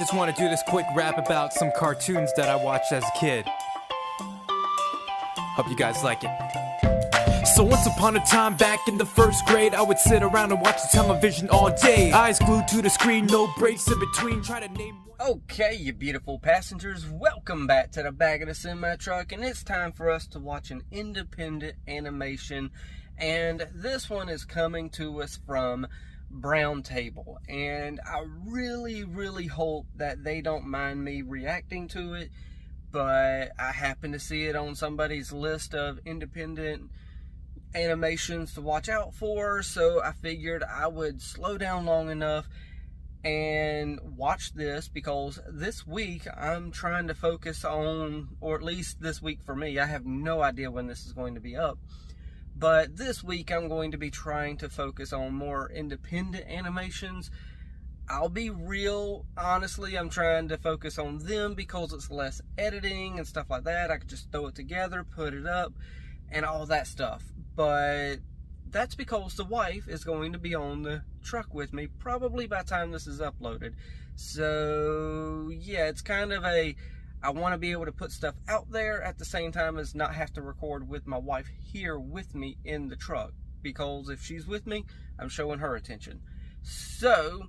Just want to do this quick rap about some cartoons that I watched as a kid. Hope you guys like it. So once upon a time back in the first grade, I would sit around and watch the television all day. Eyes glued to the screen, no breaks in between, try to name one. Okay, you beautiful passengers, welcome back to the back of the semi-truck, and it's time for us to watch an independent animation, and this one is coming to us from Brown Table, and I really hope that they don't mind me reacting to it, but I happen to see it on somebody's list of independent animations to watch out for, so I figured I would slow down long enough and watch this, because this week I'm trying to focus on, or at least this week for me, I have no idea when this is going to be up, but this week I'm going to be trying to focus on more independent animations. I'll be real, honestly, I'm trying to focus on them because it's less editing and stuff like that. I could just throw it together, put it up, and all that stuff. But that's because the wife is going to be on the truck with me probably by the time this is uploaded. So yeah, it's kind of a, I want to be able to put stuff out there at the same time as not have to record with my wife here with me in the truck, because if she's with me, I'm showing her attention. So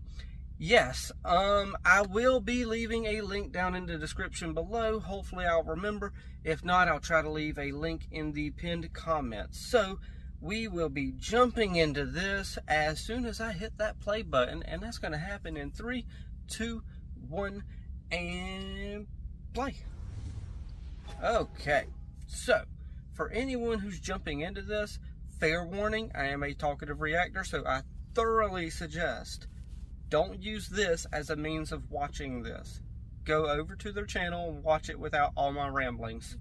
yes, I will be leaving a link down in the description below. Hopefully I'll remember. If not, I'll try to leave a link in the pinned comments. So we will be jumping into this as soon as I hit that play button, and that's going to happen in 3, 2, 1, and play. Okay, so for anyone who's jumping into this, fair warning, I am a talkative reactor, so I thoroughly suggest don't use this as a means of watching this. Go over to their channel and watch it without all my ramblings.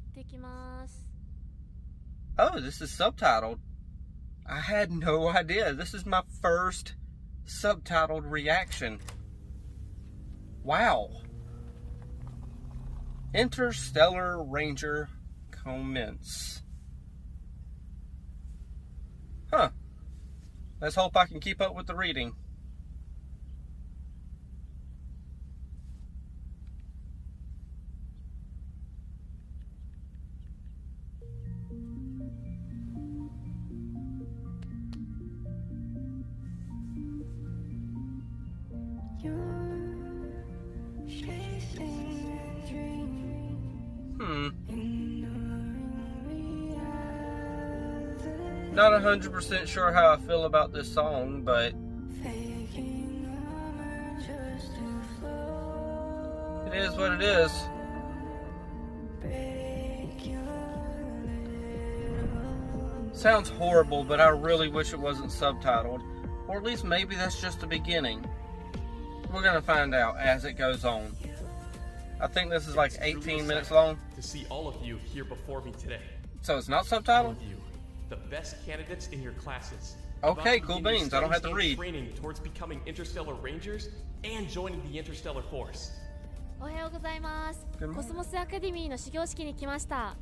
Oh, this is subtitled. I had no idea. This is my first subtitled reaction. Wow. Interstellar Ranger commence. Huh. Let's hope I can keep up with the reading. Not 100% sure how I feel about this song, but it is what it is. Sounds horrible, but I really wish it wasn't subtitled. Or at least maybe that's just the beginning. We're going to find out as it goes on. I think this is like 18 minutes long. To see all of you here before me today. So it's not All subtitled? of you, the best candidates in your classes. Okay, About to cool begin your beans. I don't have to studies and read. Training towards becoming Interstellar Rangers and joining the Interstellar Force. おはようございます。 Good morning. コスモスアカデミーの始業式に来ました。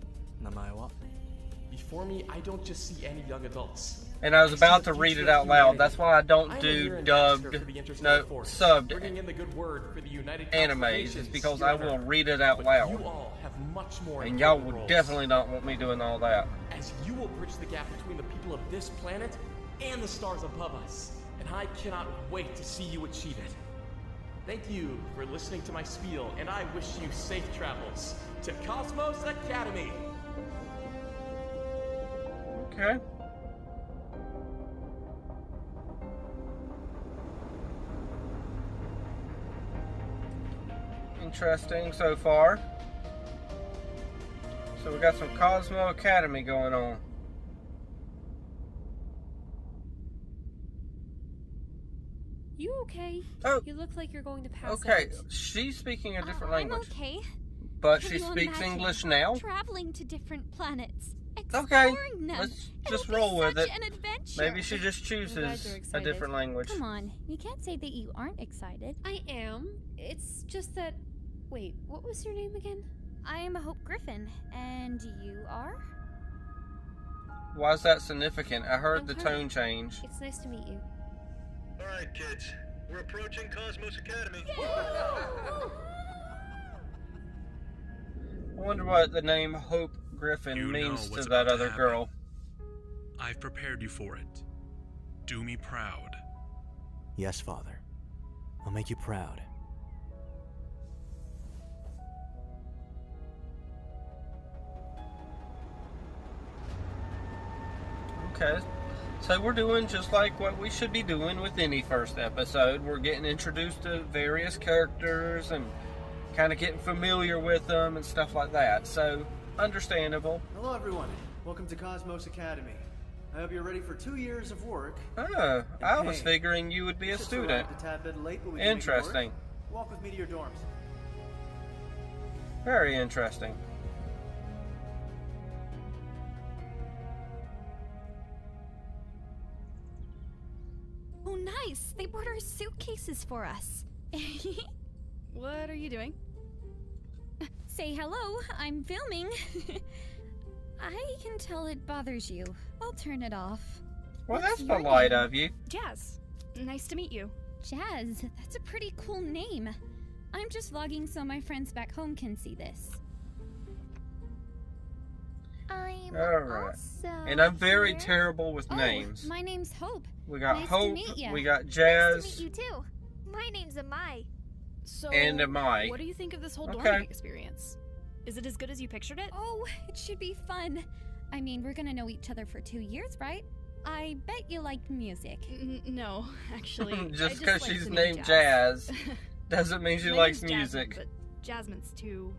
Before me, I don't just see any young adults. And I was about to read it out loud. That's why I don't do dubbed, no, subbed bringing in the good word for the United animes. It's because I will read it out You loud. all have much more And y'all important would roles, definitely not want me doing all that. as you will bridge the gap between the people of this planet and the stars above us. And I cannot wait to see you achieve it. Thank you for listening to my spiel, and I wish you safe travels to Cosmos Academy. Okay. Interesting so far. So we got some Cosmo Academy going on. You okay? Oh. You look like you're going to pass Okay, out. she's speaking a different I'm language. okay. But Can she you speaks imagine English now. Traveling to different planets, Okay, exploring them. let's It'll just be roll with such it. An adventure. Maybe she just glad you're chooses a excited. different language. Come on, you can't say that you aren't excited. I am. It's just that. Wait, what was your name again? I am Hope Griffin, and you are? Why is that significant? I heard I'm the Kurt. tone change. It's nice to meet you. Alright, kids. We're approaching Cosmos Academy. wonder what the name Hope Griffin You know means to what's that about to other happen. girl. I've prepared you for it. Do me proud. Yes, Father. I'll make you proud. Okay. So we're doing just like what we should be doing with any first episode. We're getting introduced to various characters and kind of getting familiar with them and stuff like that. So, understandable. Hello, everyone. Welcome to Cosmos Academy. I hope you're ready for 2 years of work. Oh, I was Hey, figuring you would be a Just student. arrived a tad bit late, but we can make it work. Interesting. Walk with me to your dorms. Very interesting. Oh, nice. They brought our suitcases for us. What are you doing? Say hello. I'm filming. I can tell it bothers you. I'll turn it off. Well, What's that's your polite name? of you. Jazz. Nice to meet you. Jazz. That's a pretty cool name. I'm just vlogging so my friends back home can see this. I'm Alright. also And I'm very here. terrible with Oh, names. my name's Hope. We got nice to Hope, meet ya. we got Nice Jazz, to meet you too. My name's Amai. So, and Amai. what do you think of this whole Okay. dorming experience? Is it as good as you pictured it? Oh, it should be fun. I mean, we're gonna know each other for 2 years, right? I bet you like music. No, actually. I Just because like she's the name named Jazz, My doesn't mean she name's likes Jasmine, music. but Jasmine's too.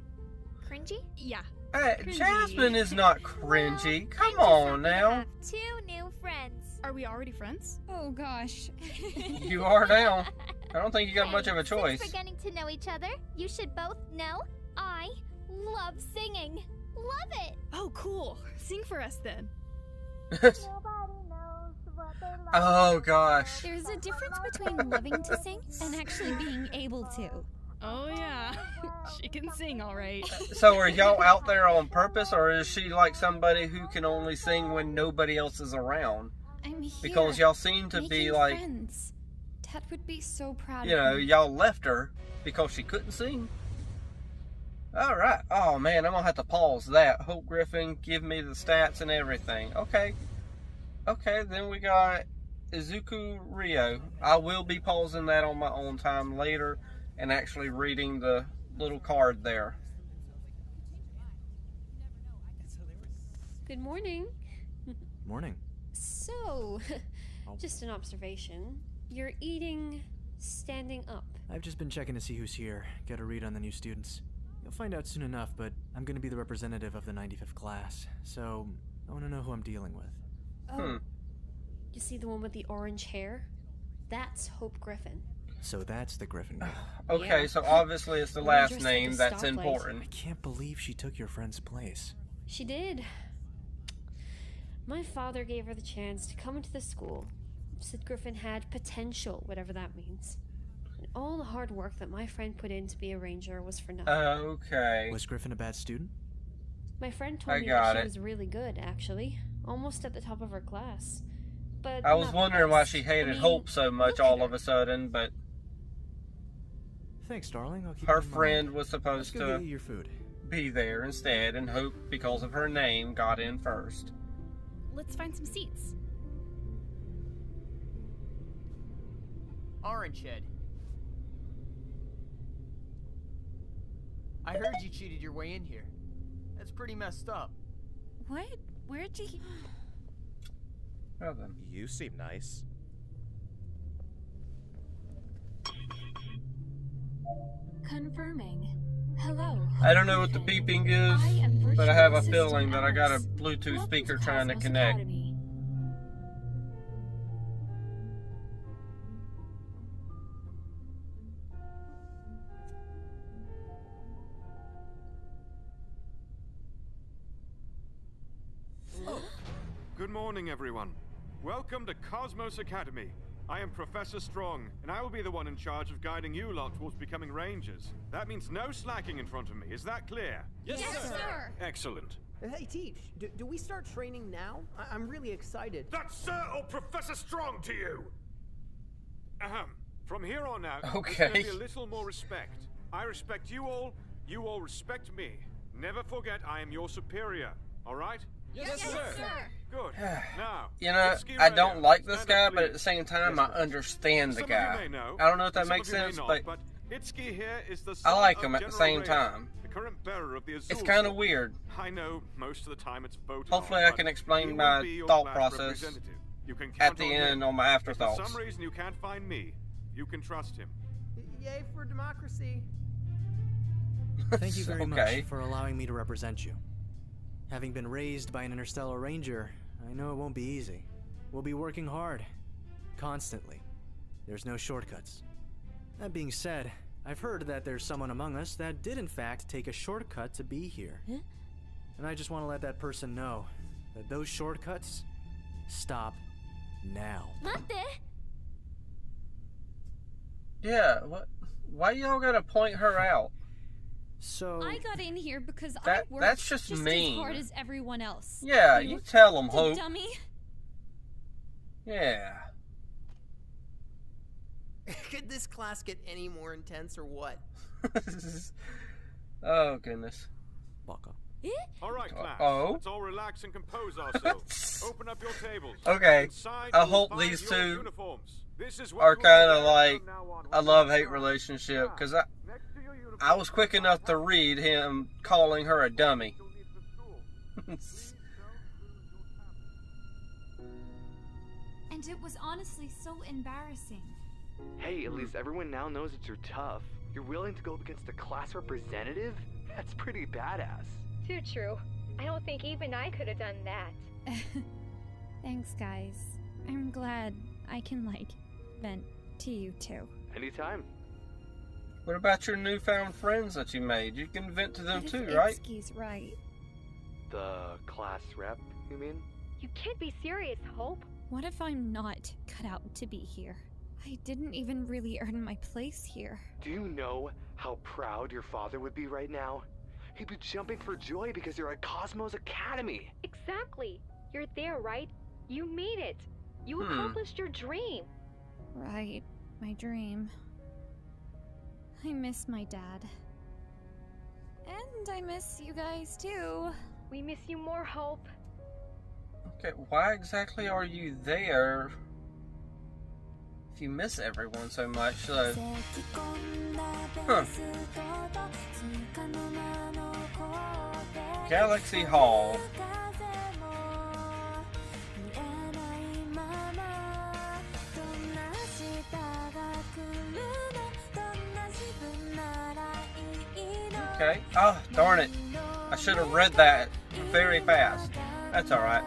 Cringy? Yeah. Hey, cringy. Jasmine is not cringy. Well, Come I'm just on happy to now. have 2 new friends. Are we already friends? Oh gosh. You are now. I don't think you got much of a Since choice. we're getting to know each other, you should both know I love singing. Love it. Oh, cool. Sing for us then. Nobody knows what they love. Oh gosh. There's a difference between loving to sing and actually being able to. Oh, yeah. She can sing, all right. So are y'all out there on purpose, or is she like somebody who can only sing when nobody else is around? I'm here. Because y'all seem to be making like, friends. Dad would be so proud you of know, me. y'all left her because she couldn't sing. Alright. Oh man, I'm gonna have to pause that. Hope Griffin, give me the stats and everything. Okay. Okay, then we got Izuku Rio. I will be pausing that on my own time later and actually reading the little card there. Good morning. Morning. So, Oh. just an observation. You're eating standing up. I've just been checking to see who's here, get a read on the new students. You'll find out soon enough, but I'm gonna be the representative of the 95th class, so I wanna know who I'm dealing with. Oh, you see the one with the orange hair? That's Hope Griffin. So that's the Griffin girl. Okay, Yeah. so obviously it's the The one last dressed like name a that's stoplight. important. I can't believe she took your friend's place. She did. My father gave her the chance to come into the school. Said Griffin had potential, whatever that means. And all the hard work that my friend put in to be a ranger was for nothing. Okay. Was Griffin a bad student? My friend I told me got that she it. was really good, actually. Almost at the top of her class. But I was not the wondering why best. she hated I mean, Hope so much look at all her. of a sudden, but Thanks, darling. I'll keep her it in mind. friend was Let's supposed go get to you your food. be there instead, and Hope, because of her name, got in first. Let's find some seats. Orange Head. I heard you cheated your way in here. That's pretty messed up. What? Where'd you... Well then. You seem nice. Confirming. Hello. I don't know what the beeping is, but I have a feeling that I got a Bluetooth speaker trying to connect. Good morning, everyone. Welcome to Cosmos Academy. I am Professor Strong, and I will be the one in charge of guiding you lot towards becoming rangers. That means no slacking in front of me. Is that clear? Yes, sir. Excellent. Hey, Teach, do we start training now? I'm really excited. That's Sir or Professor Strong to you! Ahem. From here on out, there's Okay. gonna be a little more respect. I respect you all respect me. Never forget I am your superior, alright? Yes, sir. Good. Now, You know, Itsuki I Raya, don't like this stand guy, up, but at please. the same time, I understand the Some of you guy. may know, I don't know if that and some makes of you may sense, not, but Itsuki here is the I son like of him at the General same Raya, time. the current bearer of the Azul it's kind of Sword. weird. I know most of the time it's photon. Hopefully I can explain my thought process You can at count the on end him. on my If afterthoughts. for some reason you can't find me, you can trust him. Yay for democracy. Thank you very Okay. much for allowing me to represent you. Having been raised by an Interstellar Ranger, I know it won't be easy. We'll be working hard. Constantly. There's no shortcuts. That being said, I've heard that there's someone among us that did in fact take a shortcut to be here. Huh? And I just want to let that person know that those shortcuts stop now. 待って。 Yeah, what? Why y'all gotta point her out? So I got in here because I That- worked that's just as mean. hard as everyone else. Yeah, you tell him, The Hope. dummy. Yeah. Could this class get any more intense or what? Oh, goodness. Baka. Alright, class. Oh? Let's all relax and compose ourselves. Open up your tables. Okay. Inside I you'll hope find these your two uniforms. This is what are you'll be kind of wearing like from now on. a love-hate relationship, because Next to your uniform, I was quick enough to read him calling her a dummy. you'll need for school. Please don't lose your temper. And it was honestly so embarrassing. Hey, at least everyone now knows that you're tough. You're willing to go up against a class representative? That's pretty badass. Too true. I don't think even I could have done that. Thanks, guys. I'm glad I can, vent to you too. Anytime. What about your newfound friends that you made? You can vent to them But too, if right? Itsuki's right. The class rep, you mean? You can't be serious, Hope. What if I'm not cut out to be here? I didn't even really earn my place here. Do you know how proud your father would be right now? He'd be jumping for joy because you're at Cosmos Academy. Exactly. You're there, right? You made it. You accomplished your dream. Right, my dream. I miss my dad. And I miss you guys too. We miss you more, Hope. Okay, why exactly are you there if you miss everyone so much? So, huh. Galaxy Hall. Okay. Oh, darn it. I should have read that very fast. That's alright.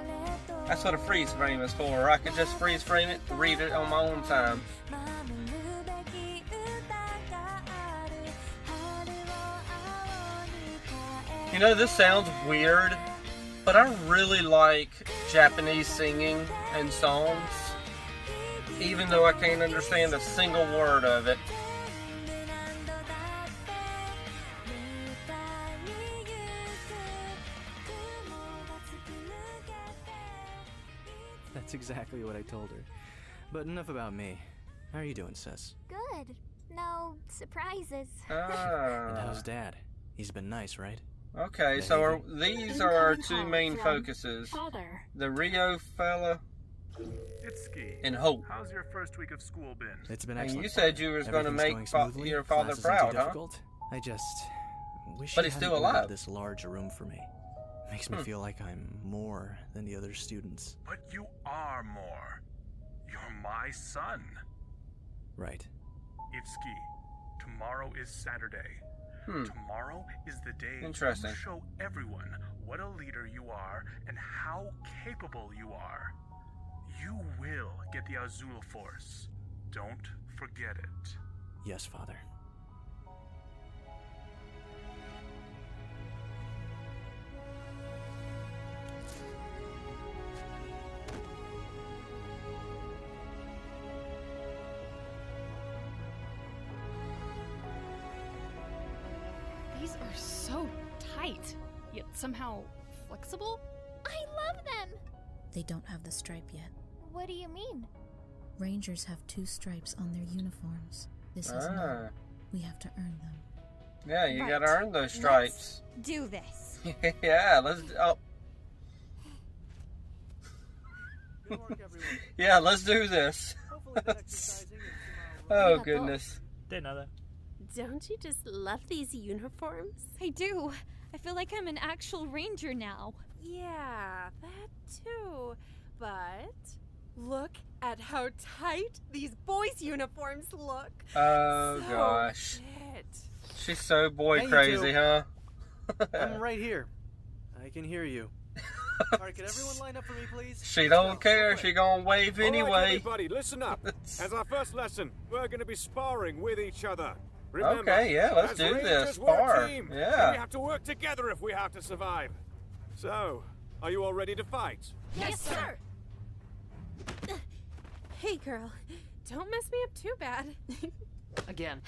That's what a freeze frame is for. I could just freeze frame it and read it on my own time. You know, this sounds weird, but I really like Japanese singing and songs, even though I can't understand a single word of it. That's exactly what I told her. But enough about me. How are you doing, sis? Good. No surprises. And how's Dad? He's been nice, right? Okay, so these are our two main focuses. Father. The Rio fella Itsuki, and Hope. how's your first week of school been? It's been And excellent. you said you was going to make Everything's going smoothly. your father Class isn't proud, too huh? difficult. I just wish But he he's still hadn't ordered alive. this large room for me. Makes me feel like I'm more than the other students. But you are more. You're my son. Right. Itsuki, tomorrow is Saturday. Tomorrow is the day Interesting. you show everyone what a leader you are and how capable you are. You will get the Azul Force. Don't forget it. Yes, Father. These are so tight, yet somehow flexible. I love them. They don't have the stripe yet. What do you mean? Rangers have 2 stripes on their uniforms. This is not. We have to earn them. Yeah, you Right. gotta earn those stripes. Let's do this. Yeah, let's. Oh. Yeah, let's do this. Oh goodness. Didn't know that. Don't you just love these uniforms? I do. I feel like I'm an actual ranger now. Yeah, that too. But look at how tight these boys' uniforms look. Oh So gosh. fit. She's so boy Hey, you crazy, two. huh? I'm right here. I can hear you. Alright, can everyone line up for me, please? She don't care. She gonna wave All right, anyway. everybody, listen up. As our first lesson, we're going to be sparring with each other. Remember, Okay, yeah, let's as do Rangers, this. we're Spar. a team, Yeah. and we have to work together if we have to survive. So, are you all ready to fight? Yes, sir. Hey, girl. Don't mess me up too bad. Again.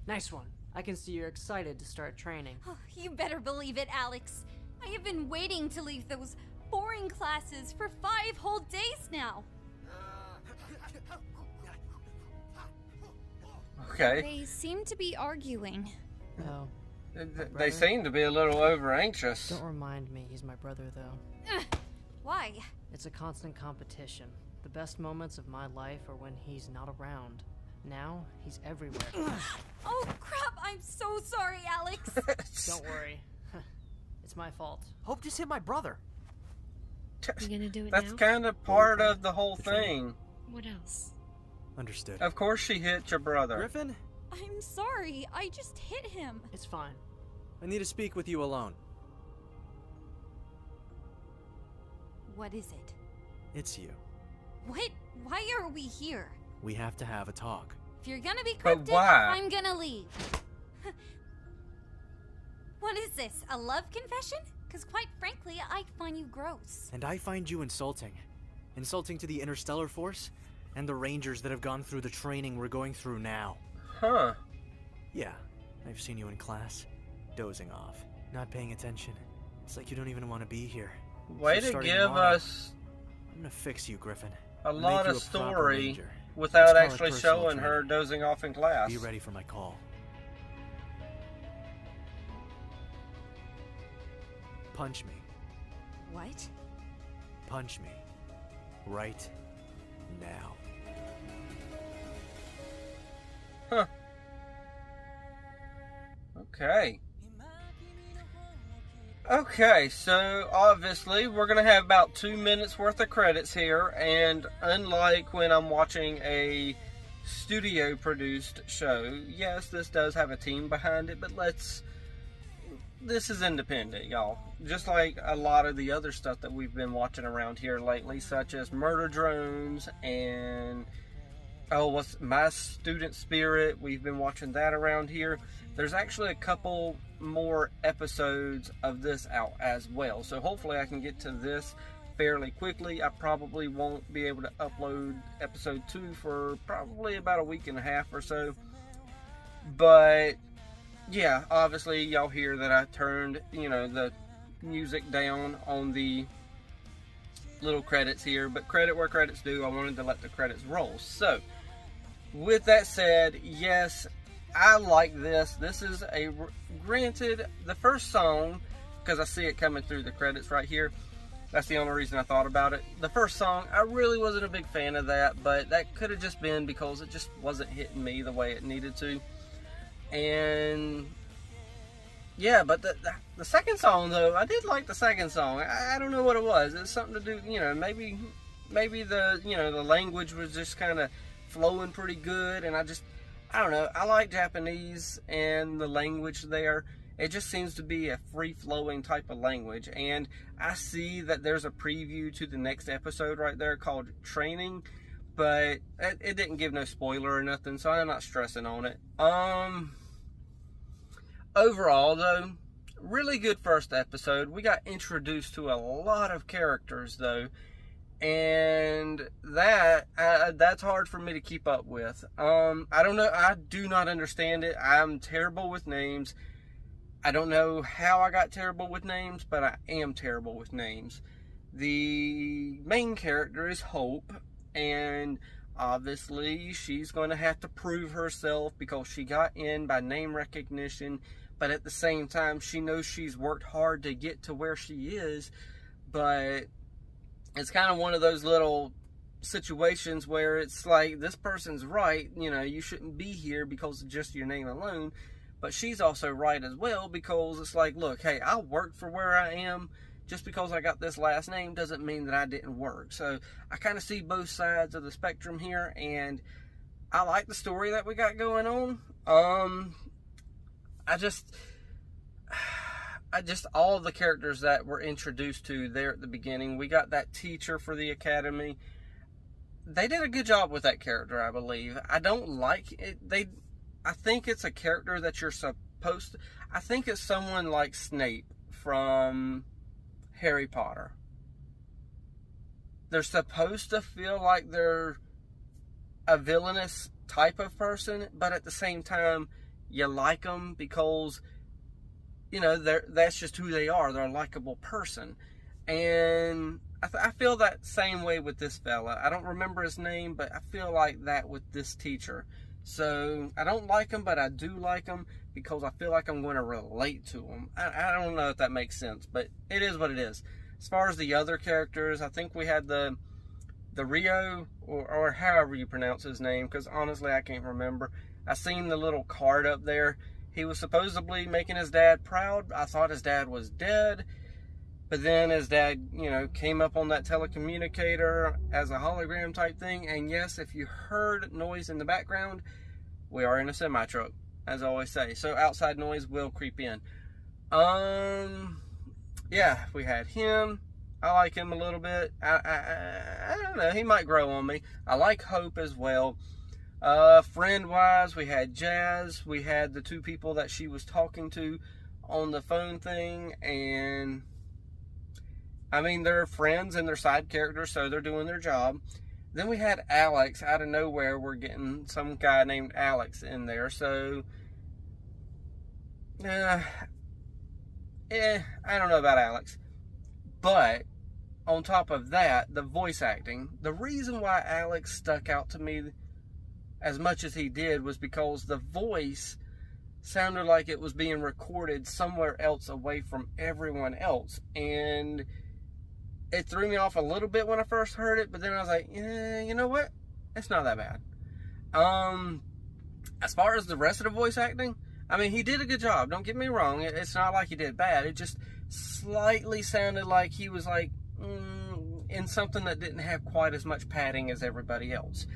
Nice one. I can see you're excited to start training. Oh, you better believe it, Alex. I have been waiting to leave those boring classes for 5 whole days now. Okay. They seem to be arguing. Oh. They seem to be a little over anxious. Don't remind me, he's my brother, though. Why? It's a constant competition. The best moments of my life are when he's not around. Now, he's everywhere. Oh, crap! I'm so sorry, Alex! Don't worry. It's my fault. Hope just hit my brother. You gonna do it That's now? kind of part of the whole thing. What else? Understood. Of course she hit your brother. Griffin, I'm sorry. I just hit him. It's fine. I need to speak with you alone. What is it? It's you. What? Why are we here? We have to have a talk. If you're gonna be But cryptic, why? I'm gonna leave. What is this? A love confession? Because quite frankly, I find you gross. And I find you insulting. Insulting to the Interstellar Force and the Rangers that have gone through the training we're going through now. Huh. Yeah, I've seen you in class, dozing off, not paying attention. It's like you don't even want to be here. Way So to starting give tomorrow, us I'm gonna fix you, Griffin. a Make lot you of a proper story ranger. without Let's call it actually personal showing her training. dozing off in class. Be ready for my call. Punch me. What? Punch me. Right now. Huh. Okay. Okay, so obviously we're going to have about 2 minutes worth of credits here, and unlike when I'm watching a studio produced show, yes, this does have a team behind it, but this is independent, y'all. Just like a lot of the other stuff that we've been watching around here lately, such as Murder Drones and what's My Student Spirit. We've been watching that around here. There's actually a couple more episodes of this out as well, so hopefully I can get to this fairly quickly. I probably won't be able to upload episode 2 for probably about a week and a half or so, but yeah, obviously y'all hear that I turned, the music down on the little credits here, but credit where credit's due. I wanted to let the credits roll. So with that said, yes, I like this. This is granted, the first song, because I see it coming through the credits right here, that's the only reason I thought about it. The first song, I really wasn't a big fan of that, but that could have just been because it just wasn't hitting me the way it needed to. And yeah, but the second song though, I did like the second song. I don't know what it was. It's something to do, maybe the the language was just kind of flowing pretty good, and I don't know. I like Japanese and the language there. It just seems to be a free-flowing type of language, and I see that there's a preview to the next episode right there called Training, but it didn't give no spoiler or nothing, so I'm not stressing on it. Overall, though, really good first episode. We got introduced to a lot of characters, though, and that's hard for me to keep up with. I don't know. I do not understand it. I'm terrible with names. I don't know how I got terrible with names, but I am terrible with names. The main character is Hope, and obviously she's going to have to prove herself because she got in by name recognition, but at the same time, she knows she's worked hard to get to where she is, but it's kind of one of those little situations where it's like, this person's right, you know, you shouldn't be here because of just your name alone, but she's also right as well, because it's like, look, hey, I worked for where I am. Just because I got this last name doesn't mean that I didn't work. So I kind of see both sides of the spectrum here, and I like the story that we got going on. I just all of the characters that were introduced to there at the beginning. We got that teacher for the academy. They did a good job with that character, I believe. I don't like it. I think it's a character that you're supposed to... I think it's someone like Snape from Harry Potter. They're supposed to feel like they're a villainous type of person, but at the same time, you like them because, you know, that's just who they are. They're a likable person. And I feel that same way with this fella. I don't remember his name, but I feel like that with this teacher. So I don't like him, but I do like him because I feel like I'm going to relate to him. I don't know if that makes sense, but it is what it is. As far as the other characters, I think we had the Rio, or however you pronounce his name, because honestly I can't remember. I seen the little card up there. He was supposedly making his dad proud. I thought his dad was dead. But then his dad, you know, came up on that telecommunicator as a hologram type thing. And yes, if you heard noise in the background, we are in a semi-truck, as I always say. So outside noise will creep in. Yeah, we had him. I like him a little bit. I don't know. He might grow on me. I like Hope as well. Friend-wise, we had Jazz. We had the two people that she was talking to on the phone thing. And I mean, they're friends and they're side characters, so they're doing their job. Then we had Alex. Out of nowhere, we're getting some guy named Alex in there. So, I don't know about Alex. But, on top of that, the voice acting. The reason why Alex stuck out to me as much as he did was because the voice sounded like it was being recorded somewhere else away from everyone else. And it threw me off a little bit when I first heard it, but then I was like, yeah, you know what? It's not that bad. As far as the rest of the voice acting, I mean, he did a good job. Don't get me wrong. It's not like he did bad. It just slightly sounded like he was like in something that didn't have quite as much padding as everybody else.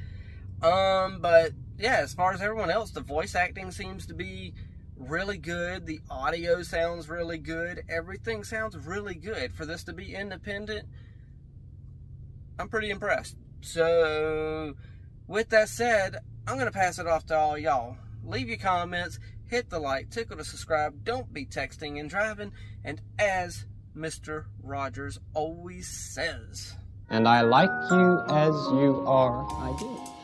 But yeah, as far as everyone else, the voice acting seems to be really good. The audio sounds really good. Everything sounds really good. For this to be independent, I'm pretty impressed. So, with that said, I'm going to pass it off to all y'all. Leave your comments, hit the like, tickle to subscribe, don't be texting and driving, and as Mr. Rogers always says, and I like you as you are. I do.